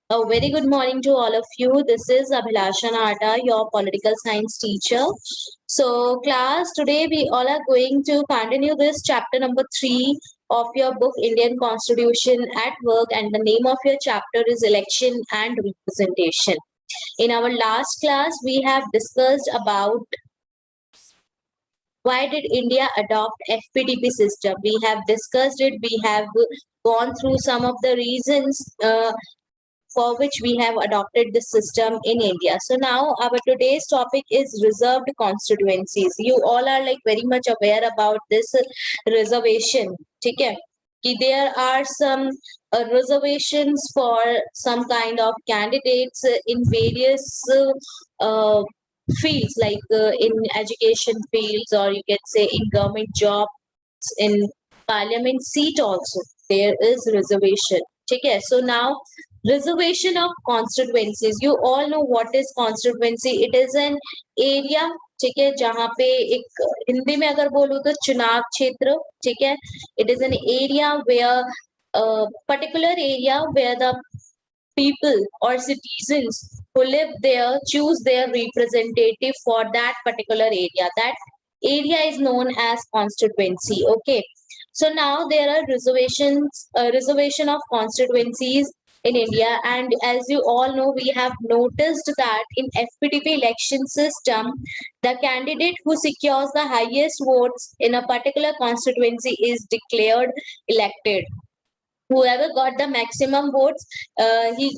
A very good morning to all of you. This is Abhilasha Nata, your political science teacher. So, class, today we all are going to continue this chapter number 3 of your book Indian Constitution at Work, and the name of your chapter is Election and Representation. In our last class, we have discussed about why did India adopt FPDP system. We have discussed it. We have gone through some of the reasons for which we have adopted this system in India. So now our today's topic is reserved constituencies. You all are like very much aware about this reservation. ठीक है? कि there are some reservations for some kind of candidates in various uh, fields like in education fields, or you can say in government jobs, in parliament seat also there is reservation. Okay, so now reservation of constituencies. You all know what is constituency. It is an area, ठीक है, जहाँ पे एक हिंदी में अगर बोलूँ तो चुनाव क्षेत्र, ठीक है. It is an area where a particular area where the people or citizens who live there choose their representative for that particular area. That area is known as constituency. Okay, so now there are reservation of constituencies in India, and as you all know, we have noticed that in FPTP election system, the candidate who secures the highest votes in a particular constituency is declared elected. Whoever got the maximum votes, he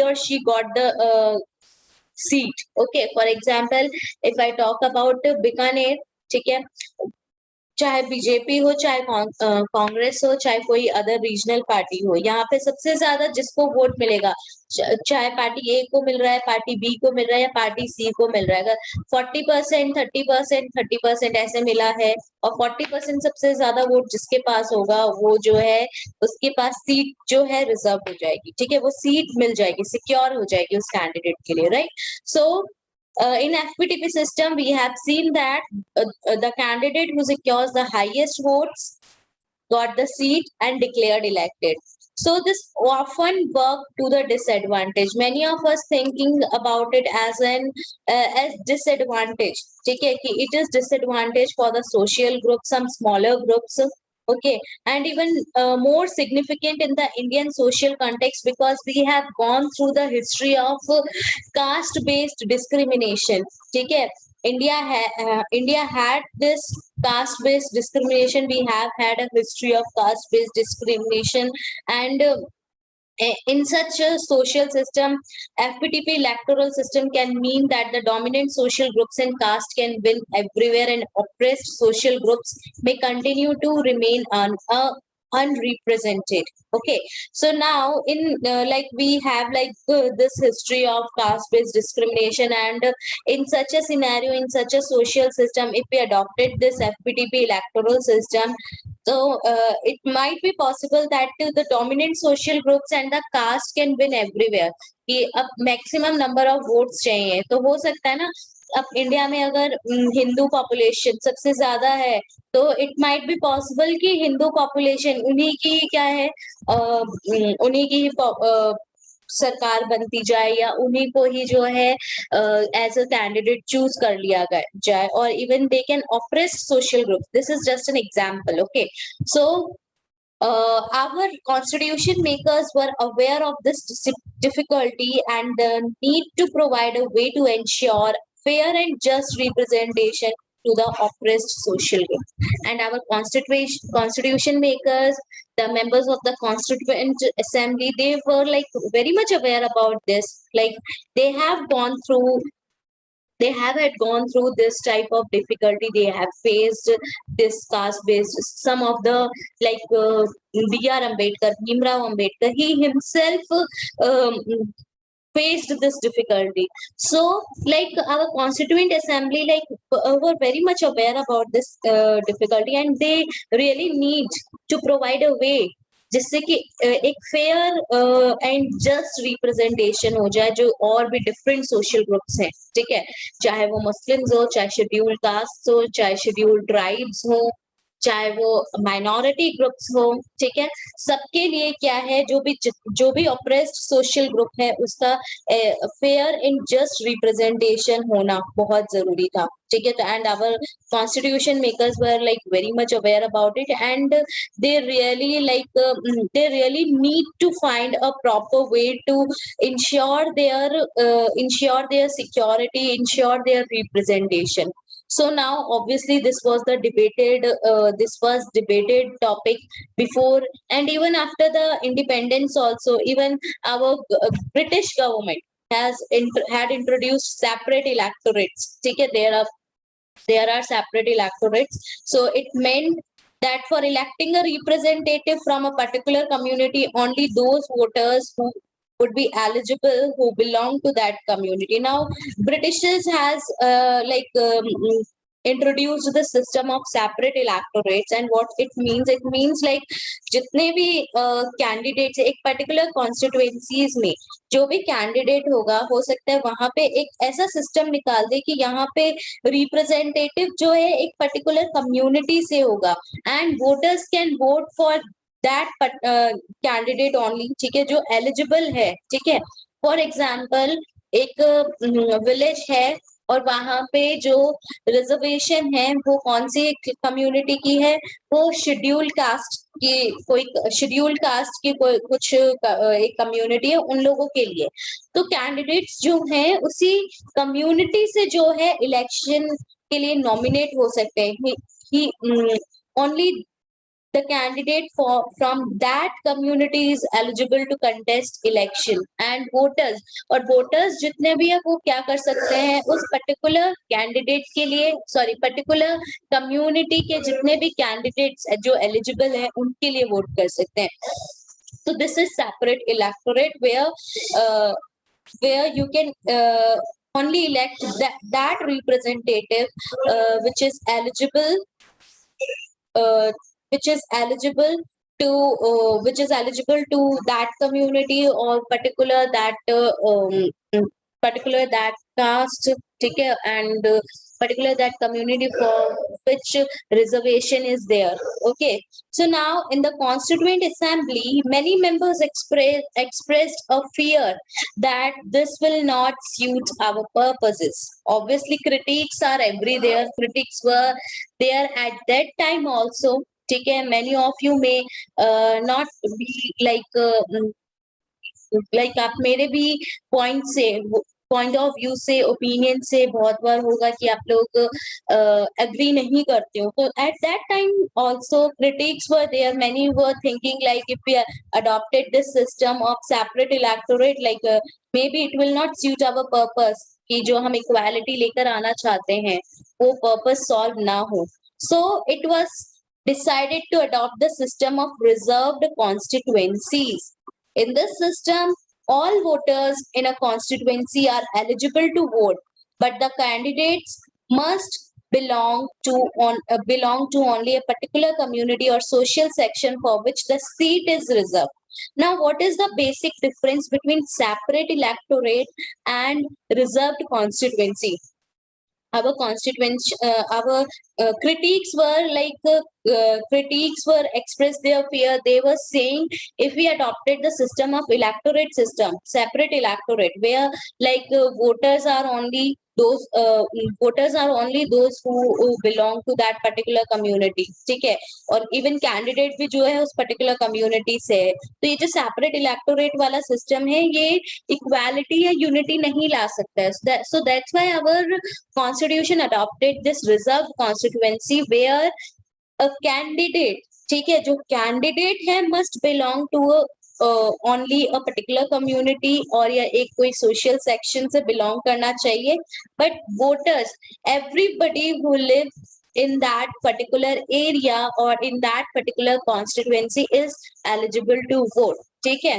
or she got the seat. Okay, for example, if I talk about Bikaner, ठीक है, चाहे BJP हो, चाहे कांग्रेस हो, चाहे कोई other regional party हो, यहाँ पे सबसे ज्यादा जिसको वोट मिलेगा, चाहे पार्टी ए को मिल रहा है, पार्टी बी को मिल रहा है, या पार्टी सी को मिल रहा है, अगर 40%, 30%, 30% ऐसे मिला है और 40% सबसे ज्यादा वोट जिसके पास होगा, वो जो है उसके पास सीट जो है रिजर्व हो जाएगी. ठीक है, वो सीट मिल जाएगी, सिक्योर हो जाएगी उस कैंडिडेट के लिए. Right. So in FPTP system, we have seen that the candidate who secures the highest votes got the seat and declared elected. So this often work to the disadvantage. Many of us thinking about it as an as disadvantage. ठीक है, कि it is disadvantage for the social group, some smaller groups. Okay, and even more significant in the Indian social context, because we have gone through the history of caste based discrimination. ठीक है, India had this caste based discrimination. We have had a history of caste based discrimination, and in such a social system, FPTP electoral system can mean that the dominant social groups and caste can win everywhere, and oppressed social groups may continue to remain unrepresented. Okay, so now in like we have like this history of caste based discrimination, and in such a scenario, in such a social system, if we adopted this FPTP electoral system, so it might be possible that the dominant social groups and the caste can win everywhere. कि अब maximum number of votes चाहिए, तो हो सकता है ना, अब India में अगर हिंदू पॉपुलेशन सबसे ज्यादा है, तो इट माइट बी पॉसिबल कि हिंदू पॉपुलेशन उन्हीं की क्या है, उन्हीं की सरकार बनती जाए, या उन्हीं को ही जो है एज अ कैंडिडेट चूज कर लिया जाए, और even they can oppress social group. This is just an example. Okay, so our constitution makers were aware of this difficulty and the need to provide a way to ensure fair and just representation to the oppressed social group. And our constitution makers, the members of the constituent assembly, they were like very much aware about this. Like they have gone through, they have had gone through this type of difficulty. They have faced this caste based, some of the like B.R. Ambedkar, Bhimrao Ambedkar, he himself um, faced this difficulty. So like our constituent assembly like were very much aware about this difficulty, and they really need to provide a way जिससे कि एक fair and just representation हो जाए जो और भी different social groups हैं. ठीक है, चाहे वो मुस्लिम्स हो, चाहे शेड्यूल्ड कास्ट हो, चाहे शेड्यूल्ड ट्राइब्स हो, चाहे वो माइनॉरिटी ग्रुप्स हो, ठीक है, सबके लिए क्या है, जो भी ऑप्रेस्ड सोशल ग्रुप है उसका फेयर एंड जस्ट रिप्रेजेंटेशन होना बहुत जरूरी था, ठीक है। तो and our constitution makers were like very much aware about it, and they really they really need to find a proper way to ensure their security, ensure their representation. So now obviously this was debated topic before, and even after the independence also, even our British government had introduced separate electorates, okay, there are separate electorates. So it meant that for electing a representative from a particular community, only those voters who would be eligible who belong to that community. Now Britishers has introduced the system of separate electorates, and what it means like जितने भी candidates एक particular constituencies में जो भी candidate होगा, हो सकता है वहां पे एक ऐसा सिस्टम निकाल दे कि यहाँ पे रिप्रेजेंटेटिव जो है एक पर्टिकुलर कम्युनिटी से होगा, and voters can vote for that candidate only, ठीक है, जो एलिजिबल है, ठीक है। फॉर एग्जाम्पल एक विलेज है और वहां पे जो रिजर्वेशन है वो कौन सी कम्युनिटी की है, वो शेड्यूल कास्ट की कोई कुछ एक कम्युनिटी है, उन लोगों के लिए। तो कैंडिडेट्स जो हैं उसी कम्युनिटी से जो है इलेक्शन के लिए नॉमिनेट हो सकते हैं। ही only the candidate from that community is eligible to contest election, and voters जितने भी है वो क्या कर सकते हैं, उस particular candidate के लिए particular community के जितने भी candidates जो eligible है उनके लिए वोट कर सकते हैं। So this is separate electorate where you can only elect that representative which is eligible to that community or particular that caste, ठीक है, and particular that community for which reservation is there, okay. So now in the constituent assembly many members expressed a fear that this will not suit our purposes. Obviously critics are everywhere, critics were there at that time also, ठीक है। many of you may not be like आप मेरे भी point of view से opinion से बहुत बार होगा कि आप लोग एग्री नहीं करते हो, तो at that time also critics were there, many were thinking like if we adopted this system of separate electorate, like maybe it will not suit our purpose, कि जो हम इक्वालिटी लेकर आना चाहते हैं वो पर्पस सॉल्व ना हो। So it was decided to adopt the system of reserved constituencies. In this system, all voters in a constituency are eligible to vote, but the candidates must belong to only a particular community or social section for which the seat is reserved. Now, what is the basic difference between separate electorate and reserved constituency? Our critics were expressed their fear. They were saying if we adopted the system of electorate system, separate electorate, where voters are only those who belong to that particular community, ठीक है, और even candidate भी जो है उस particular community से है, तो ये जो separate electorate वाला system है ये equality या unity नहीं ला सकता है। So that's why our constitution adopted this reserved constituency where a candidate, ठीक है, जो candidate है must belong to only a particular community और या एक कोई social section से belong करना चाहिए, but voters, everybody who live in that particular area or in that particular constituency is eligible to vote, ठीक है।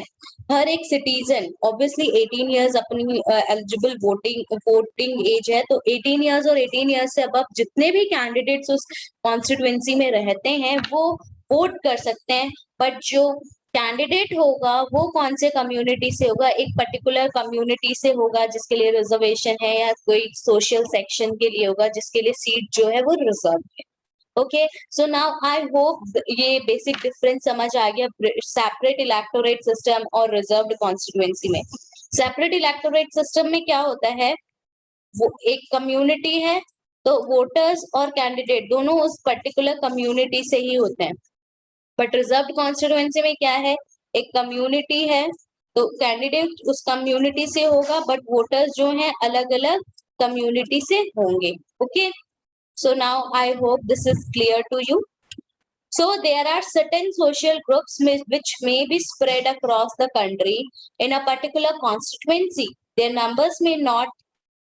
हर एक सिटीजन ऑब्वियसली 18 इयर्स अपनी एलिजिबल वोटिंग एज है, तो 18 इयर्स और 18 इयर्स से अब जितने भी कैंडिडेट्स उस कॉन्स्टिट्युएंसी में रहते हैं वो वोट कर सकते हैं, बट जो कैंडिडेट होगा वो कौन से कम्युनिटी से होगा, एक पर्टिकुलर कम्युनिटी से होगा जिसके लिए रिजर्वेशन है, या कोई सोशल सेक्शन के लिए होगा जिसके लिए सीट जो है वो रिजर्व है। Okay, so now I hope ये बेसिक डिफरेंस समझ आ गया सेपरेट इलेक्टोरेट सिस्टम और रिजर्व्ड कॉन्स्टिट्यूएंसी में। सेपरेट इलेक्टोरेट सिस्टम में क्या होता है, वो एक कम्युनिटी है, तो वोटर्स और कैंडिडेट दोनों उस पर्टिकुलर कम्युनिटी से ही होते हैं। बट रिजर्व्ड कॉन्स्टिट्यूएंसी में क्या है, एक कम्युनिटी है, तो कैंडिडेट उस कम्युनिटी से होगा, बट वोटर्स जो हैं अलग अलग कम्युनिटी से होंगे। Okay, so now I hope this is clear to you. So there are certain social groups which may be spread across the country in a particular constituency. Their numbers may not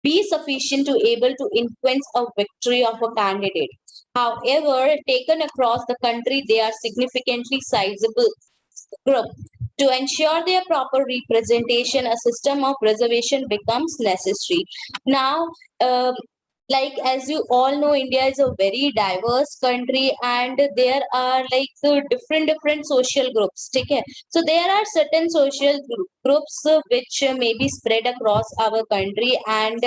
be sufficient to able to influence a victory of a candidate. However, taken across the country, they are significantly sizable group. To ensure their proper representation, a system of reservation becomes necessary. Now, like as you all know, India is a very diverse country, and there are like different social groups. Okay, so there are certain social groups which may be spread across our country, and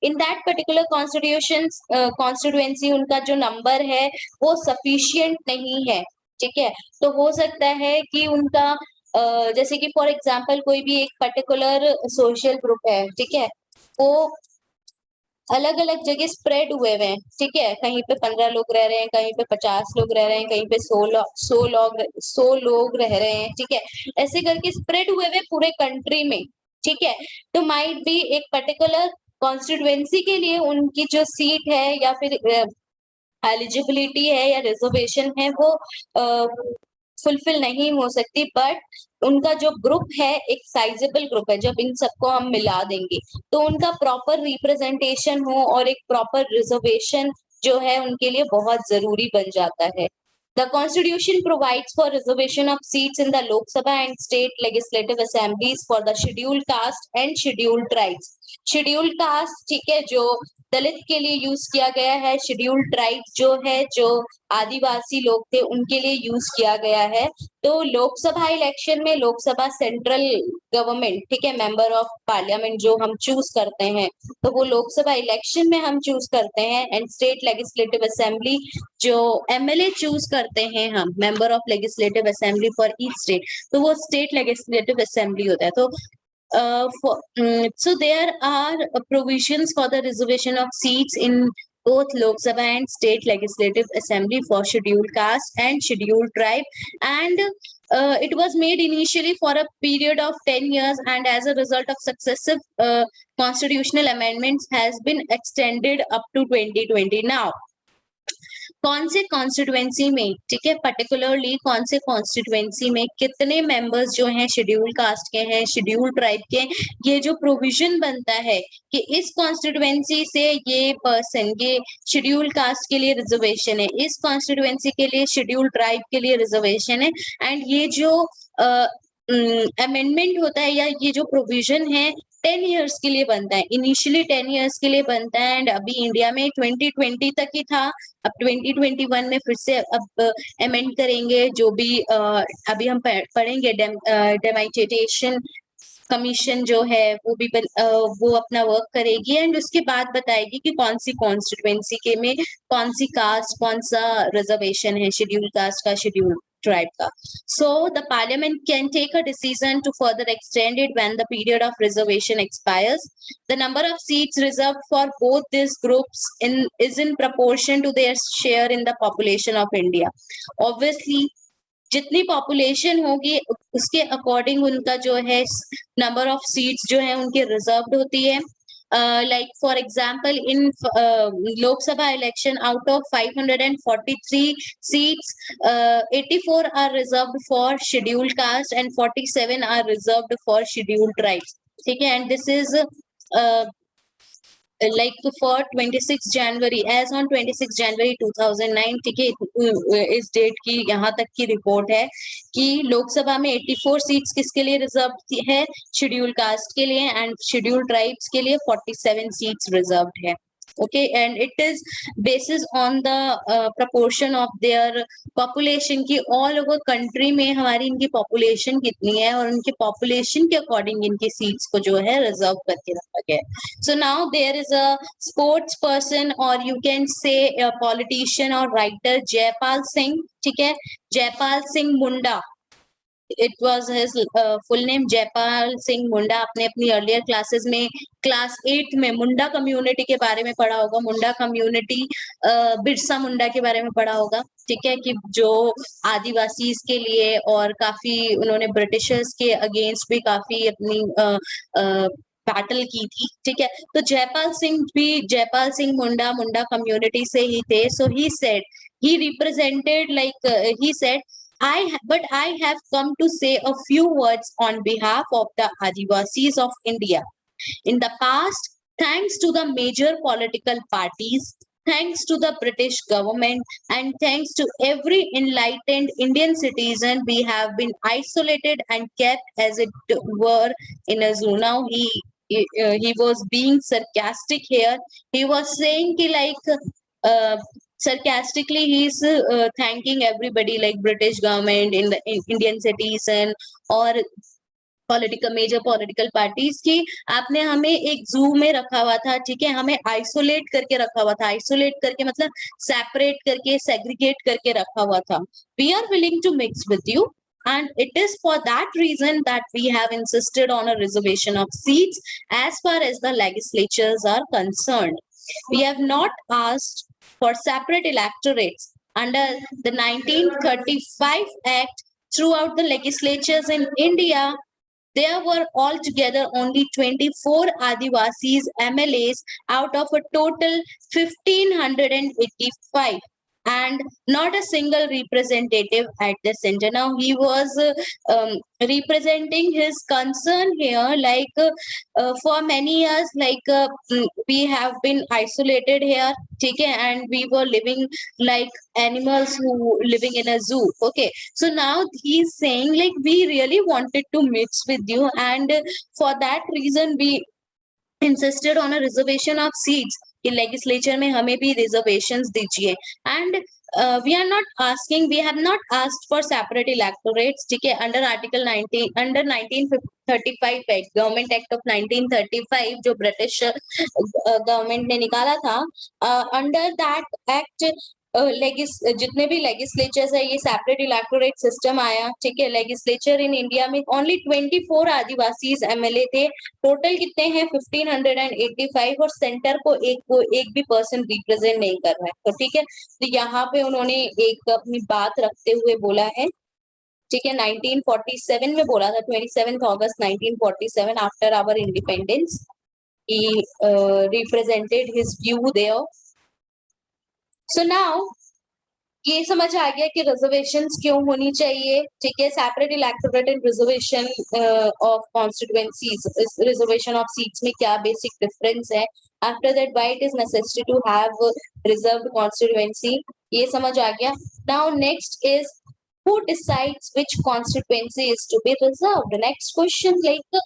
in that particular constituency, उनका जो number है वो sufficient नहीं है. ठीक है, तो हो सकता है कि उनका जैसे कि फॉर एग्जांपल कोई भी एक पर्टिकुलर सोशल ग्रुप है, ठीक है, वो अलग अलग जगह स्प्रेड हुए हैं, ठीक है, कहीं पे 15 लोग रह रहे हैं, कहीं पे 50 लोग रह रहे हैं, कहीं पे 100 लोग रह रहे हैं, ठीक है, ऐसे करके स्प्रेड हुए हुए पूरे कंट्री में, ठीक है, तो माइट बी एक पर्टिकुलर कॉन्स्टिट्यूएंसी के लिए उनकी जो सीट है या फिर एलिजिबिलिटी है या रिजर्वेशन है वो फुलफिल नहीं हो सकती, बट उनका जो ग्रुप है एक साइजेबल ग्रुप है, जब इन सबको हम मिला देंगे तो उनका प्रॉपर रिप्रेजेंटेशन हो और एक प्रॉपर रिजर्वेशन जो है उनके लिए बहुत जरूरी बन जाता है। The Constitution provides for reservation of seats in the Lok Sabha and state legislative assemblies for the scheduled caste and scheduled tribes. Scheduled caste ठीक है, जो दलित के लिए यूज किया गया है, शेड्यूल्ड ट्राइब जो है, जो आदिवासी लोग थे उनके लिए यूज किया गया है। तो लोकसभा इलेक्शन में लोकसभा सेंट्रल गवर्नमेंट, ठीक है, मेंबर ऑफ पार्लियामेंट जो हम चूज करते हैं, तो वो लोकसभा इलेक्शन में हम चूज करते हैं, एंड स्टेट लेजिस्लेटिव असेंबली जो एमएलए चूज करते हैं हम, member of legislative assembly for each state, तो वो स्टेट लेजिस्लेटिव असेंबली होता है। तो so there are provisions for the reservation of seats in both Lok Sabha and state legislative assembly for scheduled caste and scheduled tribe, and it was made initially for a period of 10 years, and as a result of successive constitutional amendments has been extended up to 2020 now. कौन से constituency में, ठीक है, particularly कौन से constituency में कितने members जो हैं शेड्यूल कास्ट के हैं, शेड्यूल ट्राइब के, ये जो प्रोविजन बनता है कि इस कॉन्स्टिट्यूएंसी से ये पर्सन, ये शेड्यूल कास्ट के लिए रिजर्वेशन है, इस कॉन्स्टिट्यूएंसी के लिए शेड्यूल ट्राइब के लिए रिजर्वेशन है, एंड ये जो अमेंडमेंट होता है या ये जो प्रोविजन है 10 इयर्स के लिए बनता है, इनिशियली 10 इयर्स के लिए बनता है, एंड अभी इंडिया में 2020 तक ही था, अब 2021 में फिर से अब अमेंड करेंगे, जो भी अभी हम पढ़ेंगे डेमाइटेशन कमीशन जो है वो भी वो अपना वर्क करेगी, एंड उसके बाद बताएगी कि कौन सी कॉन्स्टिट्यूएंसी के में कौन सी कास्ट, कौन सा रिजर्वेशन है, शेड्यूल कास्ट का, schedule tribe ka. So the parliament can take a decision to further extend it when the period of reservation expires. The number of seats reserved for both these groups is in proportion to their share in the population of India. Obviously, जितनी population होगी उसके according उनका जो है number of seats जो है उनकी reserved होती है। like for example in Lok Sabha election, out of 543 seats, 84 are reserved for scheduled caste and 47 are reserved for scheduled tribes. ठीक है, and this is like for 26 January, as on 26 January 2009, ठीक है, इस date की यहाँ तक की report है कि लोकसभा में 84 सीट्स किसके लिए रिजर्व है, शेड्यूल कास्ट के लिए, एंड शेड्यूल ट्राइब्स के लिए 47 सीट्स रिजर्व्ड है। okay, and it is basis on the proportion of their population की all over country में हमारी इनकी population कितनी है और उनके population के according इनकी seats को जो है reserve करके रखा गया है. So now there is a sports person or you can say a politician or writer Jaipal Singh, ठीक है, Jaipal Singh Munda. It was his full name Jaipal Singh मुंडा. आपने अपनी अर्लियर क्लासेस में क्लास 8 में मुंडा कम्युनिटी के बारे में पढ़ा होगा. मुंडा कम्युनिटी बिरसा मुंडा के बारे में पढ़ा होगा, ठीक है, कि जो आदिवासी के लिए और काफी उन्होंने ब्रिटिशर्स के अगेंस्ट भी काफी अपनी बैटल की थी, ठीक है. तो जयपाल सिंह भी जयपाल सिंह मुंडा मुंडा कम्युनिटी से ही थे. So he said, he represented like he said, but I have come to say a few words on behalf of the Adivasis of India. In the past, thanks to the major political parties, thanks to the British government, and thanks to every enlightened Indian citizen, we have been isolated and kept as it were in a zoo. Now he was being sarcastic here. He was saying ki like sarcastically he's thanking everybody like British government in the Indian citizen or major political parties की आपने हमें एक जू में रखा हुआ था, ठीक है, हमें आइसोलेट करके रखा हुआ था. आइसोलेट करके मतलब सेपरेट करके सेग्रीगेट करके रखा हुआ था. We are willing to mix with you and it is for that reason that we have insisted on a reservation of seats as far as the legislatures are concerned. We have not asked for separate electorates under the 1935 act. Throughout the legislatures in India, there were altogether only 24 Adivasis MLAs out of a total 1585 and not a single representative at the center. Now he was representing his concern here like for many years like we have been isolated here, okay, and we were living like animals who living in a zoo, okay. So now he's saying like we really wanted to mix with you and for that reason we insisted on a reservation of seats कि legislature में हमें भी reservations दीजिए. And we are not asking, we have not asked for separate electorates, ठीक है, under article 19 under 1935 act, government act of 1935 जो British government ने निकाला था, under that act जितने भी लेजिस्लेचर्स है ये सेपरेट इलेक्टोरेट सिस्टम आया, ठीक है. लेजिस्लेचर इन इंडिया में ओनली 24 आदिवासीज एमएलए थे. टोटल कितने हैं 1585 और सेंटर को एक भी पर्सन रिप्रेजेंट नहीं कर रहा है, तो ठीक है. तो यहाँ पे उन्होंने एक अपनी बात रखते हुए बोला है, ठीक है, 1947 में बोला था, 27 August 1947 after our independence he represented his view there. So now ये समझ आ गया कि रिजर्वेशंस क्यों होनी चाहिए, ठीक है. Separate electorate and reservation of constituencies, reservation of seats में क्या बेसिक डिफरेंस है. After that why it is necessary to have reserved constituency, ये समझ आ गया. Now next is who decides which constituency is to be reserved. Next question, like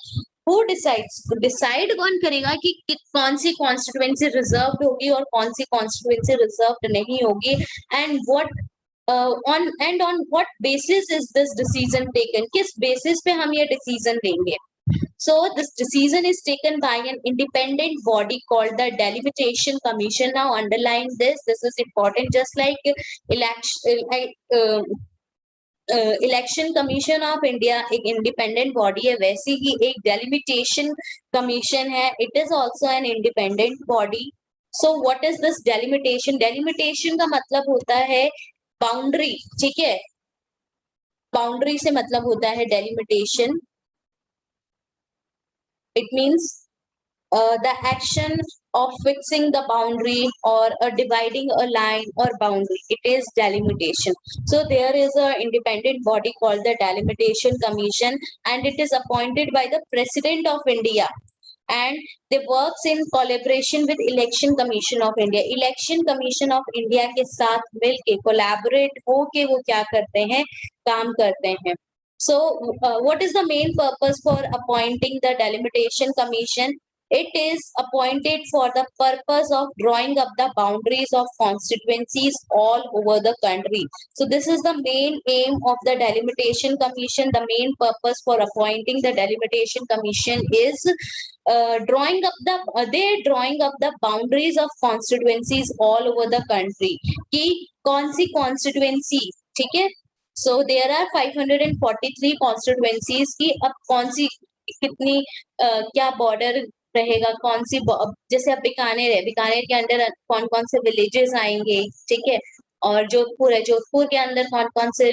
who decides, decide कौन करेगा कि कौन सी कॉन्स्टिट्यूएंसी रिजर्व्ड होगी और कौन सी कॉन्स्टिट्यूएंसी रिजर्व्ड नहीं होगी, and on what basis is this decision taken, किस बेसिस पे हम ये डिसीजन लेंगे. So this decision is taken by an independent body called the Delimitation Commission. Now underline this is important. Just like election commission of India एक independent body है, वैसे ही एक delimitation commission है, it is also an independent body. So what is this delimitation? Delimitation का मतलब होता है boundary, ठीक है. बाउंड्री से मतलब होता है delimitation. It means the action of fixing the boundary or dividing a line or boundary, it is delimitation. So there is a independent body called the Delimitation Commission and it is appointed by the President of India and they works in collaboration with Election Commission of India. Election Commission of India के साथ मिलके collaborate होके वो क्या करते हैं, काम करते हैं. So what is the main purpose for appointing the Delimitation Commission? It is appointed for the purpose of drawing up the boundaries of constituencies all over the country. So this is the main aim of the delimitation commission. The main purpose for appointing the delimitation commission is they're drawing up the boundaries of constituencies all over the country कि कौन सी constituency, ठीक है. So there are 543 constituencies की अब कौन सी कितनी क्या border रहेगा, कौन सी जैसे अब बीकानेर है, बीकानेर के अंदर कौन कौन से विलेजेस आएंगे, ठीक है. और जोधपुर है, जोधपुर के अंदर कौन कौन से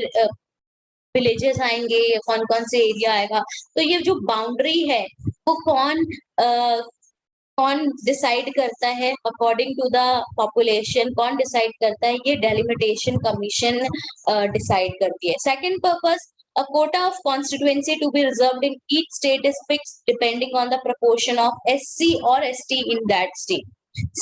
विलेजेस आएंगे, कौन कौन से एरिया आएगा. तो ये जो बाउंड्री है वो कौन डिसाइड करता है अकॉर्डिंग टू द पॉपुलेशन, कौन डिसाइड करता है, ये डेलिमिटेशन कमीशन डिसाइड करती है. Second purpose, a quota of constituency to be reserved in each state is fixed depending on the proportion of SC or ST in that state.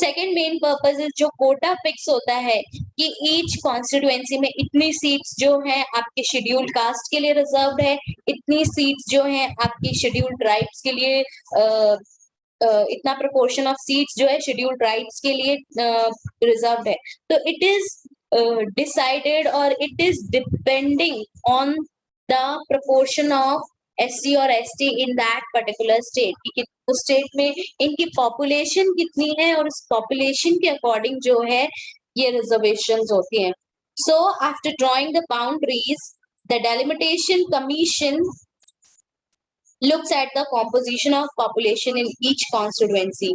Second main purpose is जो Kota fix होता है कि each constituency में इतनी seats जो है आपके schedule caste के लिए रिजर्व्ड है, इतनी सीट्स जो है आपकी शेड्यूल ट्राइब्स के लिए इतना प्रोपोर्शन ऑफ सीट्स जो है शेड्यूल ट्राइब्स के लिए रिजर्व्ड है. तो इट इज डिसाइडेड और it is depending on the proportion of SC और ST in that particular state कि उस स्टेट में इनकी पॉपुलेशन कितनी है और उस पॉपुलेशन के अकॉर्डिंग जो है ये रिजर्वेशंस होती हैं. So after drawing the boundaries, the delimitation commission looks at the composition of population in each constituency.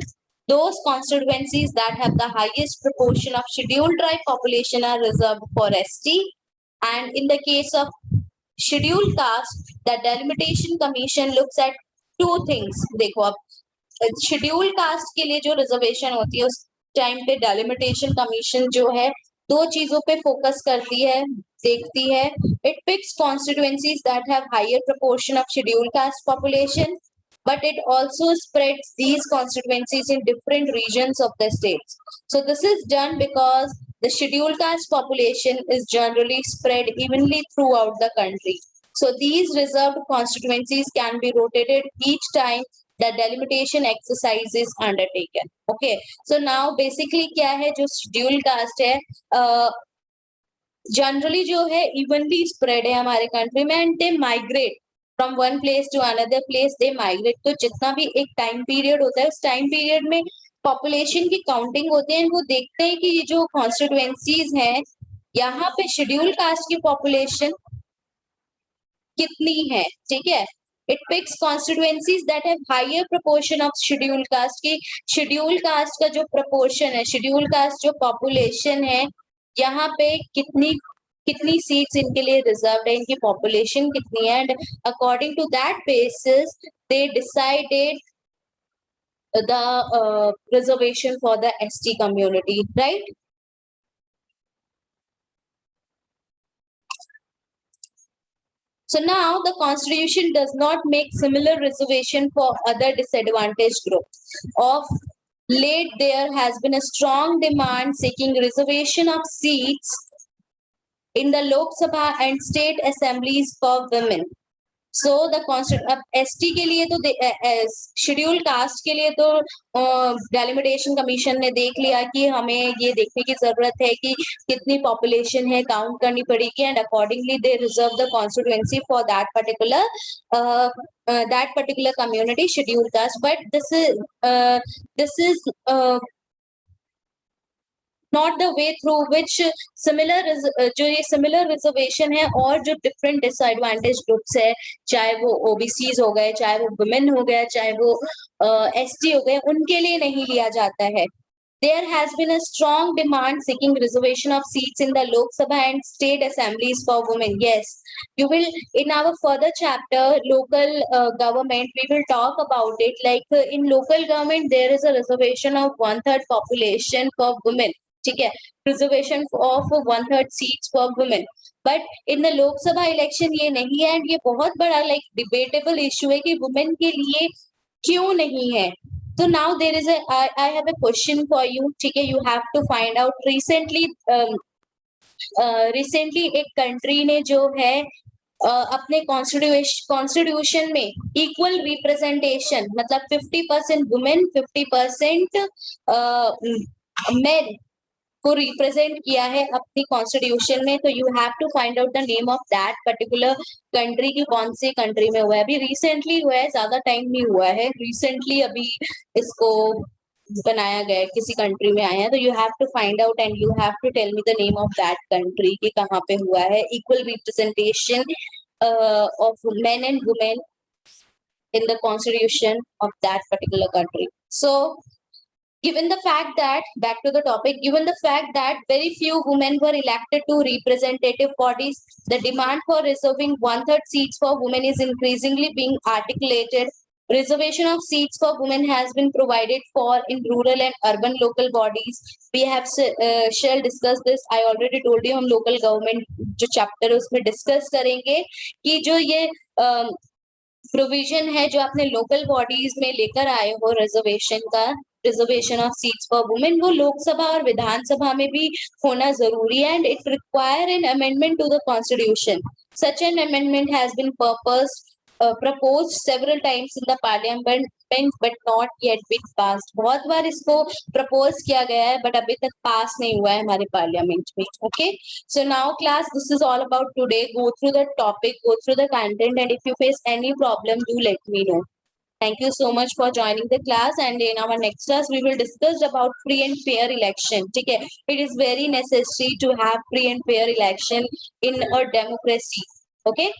Those constituencies that have the highest proportion of scheduled tribe population are reserved for ST, and in the case of scheduled caste, the delimitation commission looks at two things. देखो अब scheduled caste के लिए जो reservation होती है उस time पे delimitation commission जो है दो चीजों पे फोकस करती है, देखती है. It picks constituencies that have higher proportion of scheduled caste population, but it also spreads these constituencies in different regions of the states. So this is done because the scheduled caste population is generally spread evenly throughout the country. So these reserved constituencies can be rotated each time the delimitation exercise is undertaken. Okay. So now basically क्या है जो scheduled caste है generally जो है evenly spread है हमारे country में and they migrate from one place to another place, they migrate. तो जितना भी एक time period होता है उस time period में पॉपुलेशन की काउंटिंग होती है, वो देखते हैं कि ये जो कॉन्स्टिट्यूएंसीज हैं यहाँ पे शेड्यूल कास्ट की पॉपुलेशन कितनी है, ठीक है. It picks constituencies that have higher proportion of schedule caste की शेड्यूल कास्ट का जो प्रोपोर्शन है, शेड्यूल कास्ट जो पॉपुलेशन है यहाँ पे कितनी सीट्स इनके लिए रिजर्व है, इनकी पॉपुलेशन कितनी है, and according to that basis they decided the reservation for the ST community, right? So now the constitution does not make similar reservation for other disadvantaged groups. Of late there has been a strong demand seeking reservation of seats in the Lok Sabha and state assemblies for women. So the अब ST के लिए तो schedule caste के लिए तो delimitation commission ने देख लिया कि हमें ये देखने की जरूरत है कि कितनी पॉपुलेशन है, काउंट करनी पड़ेगी, and accordingly they reserve the constituency for that particular community schedule caste. But this is not the way through which जो ये सिमिलर रिजर्वेशन है और जो डिफरेंट डिसएडवांटेज ग्रुप्स है, चाहे वो ओबीसीज हो गए, चाहे वो वुमेन हो गया, चाहे वो एसटी हो गए, उनके लिए नहीं लिया जाता है. There has been a strong demand seeking reservation of seats in the Lok Sabha and state assemblies for women. Yes, you will in our further chapter local government we will talk about it. Like in local government there is a reservation of 1/3 population for women. ठीक है, reservation of 1/3 seats for women. But in the Lok Sabha election ये नहीं है, and ये बहुत बड़ा like debatable issue है कि वुमेन के लिए क्यों नहीं है. तो now there is I have a question for you, ठीक है. You have to find out recently एक कंट्री ने जो है अपने कॉन्स्टिट्यूशन में इक्वल रिप्रेजेंटेशन मतलब 50% वुमेन 50% मेन को रिप्रेजेंट किया है अपनी कॉन्स्टिट्यूशन में, तो you have to find out the name of that particular country की कौन सी कंट्री में हुआ है। अभी रिसेंटली हुआ है, ज्यादा टाइम नहीं हुआ है, रिसेंटली अभी इसको बनाया गया है, किसी कंट्री में आया है, तो you have to find out and you have to tell me the name of that country कि कहाँ पे हुआ है equal representation of men and women in the constitution of that particular country. So given the fact that, back to the topic, given the fact that very few women were elected to representative bodies, the demand for reserving 1/3 seats for women is increasingly being articulated. Reservation of seats for women has been provided for in rural and urban local bodies. We have shall discuss this. I already told you हम local government जो chapter है उसमें discuss करेंगे कि जो ये provision है जो आपने लोकल बॉडीज में लेकर आए हो रिजर्वेशन का, reservation of seats for women, वो लोकसभा और विधानसभा में भी होना जरूरी है and it require an amendment to the constitution. Such an amendment has been proposed several times in the parliament but not yet been passed. बहुत बार इसको propose किया गया है but अभी तक pass नहीं हुआ है हमारे parliament में. Okay, so now class, this is all about today. Go through the topic, go through the content, and if you face any problem, do let me know. Thank you so much for joining the class, and in our next class we will discuss about free and fair election. ठीक है, it is very necessary to have free and fair election in a democracy. Okay.